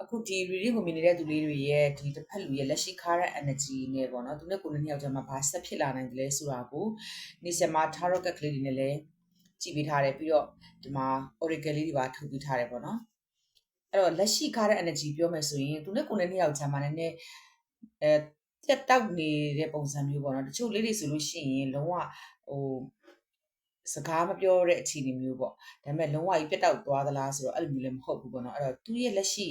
အခုဒီ reading ကိုမြင်နေတဲ့သူလေးတွေရဲ့ဒီတစ်ဖက်လူရဲ့လက်ရှိ current energy နဲ့ပေါ့နော်သူနဲ့ကိုယ်နဲ့နှစ်ယောက်ကြားမှာဘာဆက်ဖြစ်လာနိုင်တယ်လဲဆိုတာကိုနေစမှာ tarot card ကလေးတွေနဲ့လည်းကြည့်ပေးထားတယ်ပြီးတော့ဒီမှာ oracle လေးတွေပါထုတ်ပေးထားတယ်ပေါ့နော်အဲ့တော့လက်ရှိ current energy ပြောမယ်ဆိုရင်သူနဲ့ကိုယ်နဲ့နှစ်ယောက်ကြားမှာလည်းပြတ်တောက်နေတဲ့ပုံစံမျိုးပေါ့နော်တချို့လေးတွေဆိုလို့ရှိရင်လုံးဝဟိုစကားမပြောတဲ့အခြေအနေမျိုးပေါ့ဒါပေမဲ့လုံးဝကြီးပြတ်တောက်သွားသလားဆိုတော့အဲ့လိုမျိုးလည်းမဟုတ်ဘူးပေါ့နော်အဲ့တော့သူ့ရဲ့လက်ရှိ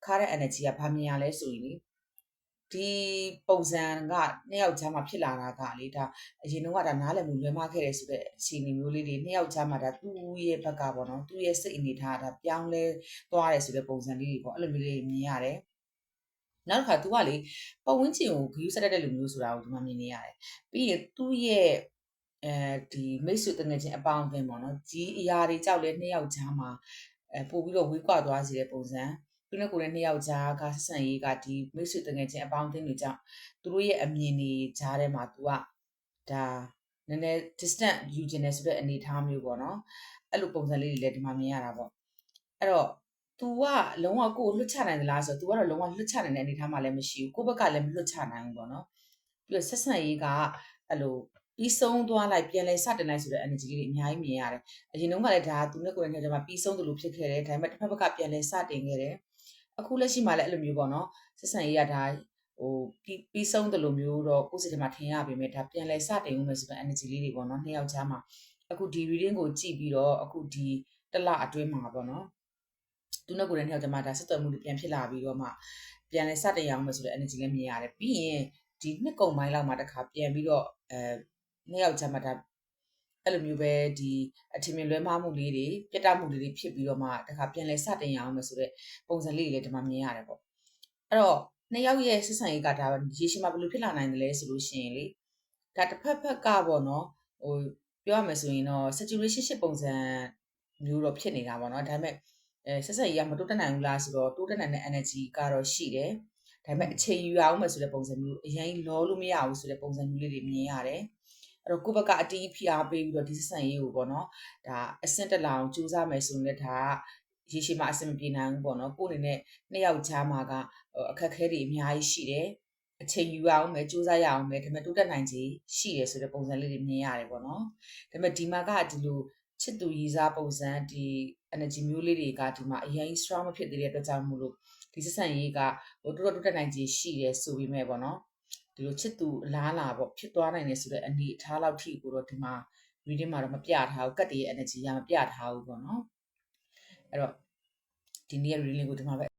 current energy ကဘာမြင်ရလဲဆိုရင်လေဒီပုံစံကနှစ်ယောက်ကြားမှာဖြစ်လာတာကလေဒါအရင်တော့ကဒါနားလည်မှုလွဲမှားခဲ့တယ်ဆိုတဲ့အခြေအနေမျိုးလေးတွေနှစ်ယောက်ကြားမှာဒါသူ့ရဲ့ဘက်ကပေါ့နော်သူ့ရဲ့စိတ်အနေထားဒါပြောင်းလဲသွားတယ်ဆိုတဲ့ပုံစံလေးတွေပေါ့အဲ့လိုမျိုးလေးမြင်ရတယ်နောက်တစ်ခါ तू ကလေပတ်ဝန်းကျင်ကိုဂရုစိုက်တတ်တဲ့လူမျိုးဆိုတာကိုဒီမှာမြင်နေရတယ်ပြီးရင်သူ့ရဲ့ဒီမိတ်ဆွေတငယ်ချင်းအပေါင်းအသင်းပေါ့နော်ဒီအရာတွေကြောက်လဲနှစ်ယောက်ကြားမှာပို့ပြီးတော့ဝေးကွာသွားစေတဲ့ပုံစံသူနဲ့ကိုယ်နဲ့နှစ်ယောက်ကြားကဆက်ဆံရေးကဒီမိတ်ဆွေတငယ်ချင်းအပေါင်းအသင်းတွေကြောင့်သူတို့ရဲ့အမြင်တွေကြားထဲမှာ तू ကဒါနည်းနည်း distant ယူကျင်တယ်ဆိုတဲ့အနေအထားမျိုးပေါ့နော်အဲ့လိုပုံစံလေးတွေလည်းဒီမှာမြင်ရတာပေါ့အဲ့တော့ तू ကလုံးဝကိုယ်လွတ်ချနိုင်သလားဆိုတော့ तू ကတော့လုံးဝလွတ်ချနိုင်တဲ့အနေအထားမှလည်းမရှိဘူးကိုယ့်ဘက်ကလည်းမလွတ်ချနိုင်ဘူးပေါ့နော်ပြီးတော့ဆက်ဆံရေးကအဲ့လိုပြီးဆုံးသွားလိုက်ပြန်လဲစတင်လိုက်ဆိုတဲ့ energy လေးတွေအများကြီးမြင်ရတယ်အရင်တုန်းကလည်းဒါသူနဲ့ကိုယ်နဲ့တည်းကပြီးဆုံးသလိုဖြစ်ခဲ့တယ်ဒါပေမဲ့တစ်ဖက်ဘက်ကပြန်လဲစတင်ခဲ့တယ်အခုလက်ရှိမှလည်းအဲ့လိုမျိုးပေါ့နော်ဆက်ဆံရေးကဒါဟိုပြီးဆုံးသလိုမျိုးတော့ကိုယ်စိတ်ထဲမှာထင်ရပေမဲ့ဒါပြန်လဲစတင်ဦးမယ်ဆိုတဲ့ energy လေးတွေပေါ့နော်နှစ်ယောက်ကြားမှာအခုဒီ reading ကိုကြည့်ပြီးတော့အခုဒီတစ်လအတွင်းမှာပေါ့နော်သူနဲ့ကိုယ်နဲ့နှစ်ယောက်ကြားမှာဒါဆက်သွယ်မှုတွေပြန်ဖြစ်လာပြီးတော့မှပြန်လဲစတင်ရအောင်မယ်ဆိုတဲ့ energy လည်းမြင်ရတယ်ပြီးရင်ဒီနှစ်ကုံပိုင်းလောက်မှာတစ်ခါပြန်ပြီးတော့နှစ်ယောက်ကြားမှာဒါအဲ့လိုမျိုးပဲဒီအထင်မြင်လွဲမှားမှုလေးတွေပြတ်တောက်မှုလေးတွေဖြစ်ပြီးတော့မှတစ်ခါပြန်လဲစတင်ရအောင်မယ်ဆိုတဲ့ပုံစံလေးတွေလည်းဒီမှာမြင်ရတယ်ပေါ့အဲ့တော့နှစ်ယောက်ရဲ့ဆက်ဆံရေးကဒါရေရှည်မှာဘယ်လိုဖြစ်လာနိုင်တယ်လဲဆိုလို့ရှိရင်လေဒါတစ်ဖက်ဖက်ကပေါ့နော်ဟိုပြောရမယ်ဆိုရင်တော့ situationship ပုံစံမျိုးတော့ဖြစ်နေတာပေါ့နော်ဒါပေမဲ့ဆက်ဆက်ရေးကမတိုးတက်နိုင်ဘူးလားဆိုတော့တိုးတက်နိုင်တဲ့ energy ကတော့ရှိတယ်ဒါပေမဲ့အချိန်ယူရအောင်မယ်ဆိုတဲ့ပုံစံမျိုးအရင်လောလို့မရဘူးဆိုတဲ့ပုံစံမျိုးလေးတွေမြင်ရတယ်အဲ့တော့ကိုယ့်ဘက်ကအတီးဖိအားပေးပြီးတော့ဒီဆက်ဆံရေးကိုပေါ့နော်ဒါအဆင့်တက်လာအောင်ကြိုးစားမယ်ဆိုရင်လည်းဒါကရေရှည်မှာအဆင်မပြေနိုင်ဘူးပေါ့နော်ကိုယ်အနေနဲ့နှစ်ယောက်ကြားမှာကအခက်အခဲတွေအများကြီးရှိတယ်အချိန်ယူရအောင်မယ်ကြိုးစားရအောင်မယ်ဒါပေမဲ့တိုးတက်နိုင်ခြေရှိတယ်ဆိုတဲ့ပုံစံလေးတွေမြင်ရတယ်ပေါ့နော်ဒါပေမဲ့ဒီမှာကဒီလိုချစ်သူရည်စားပုံစံဒီ energy မျိုးလေးတွေကဒီမှာအရင် strong မဖြစ်သေးတဲ့အတွက်ကြောင့်မို့လို့ဒီဆက်ဆံရေးကဟိုတိုးတက်နိုင်ခြေရှိတယ်ဆိုပေမဲ့ပေါ့နော်ဒီလိုချစ်သူအလားလာပေါ့ဖြစ်သွားနိုင်တယ်ဆိုတဲ့အနေအထားလောက်ထိကိုတော့ဒီမှာ reading မှာတော့မပြထားဘူးကတ်တည်းရဲ့ energy ကမပြထားဘူးပေါ့နော်အဲ့တော့ဒီနေ့ reading လေးကိုဒီမှာပဲ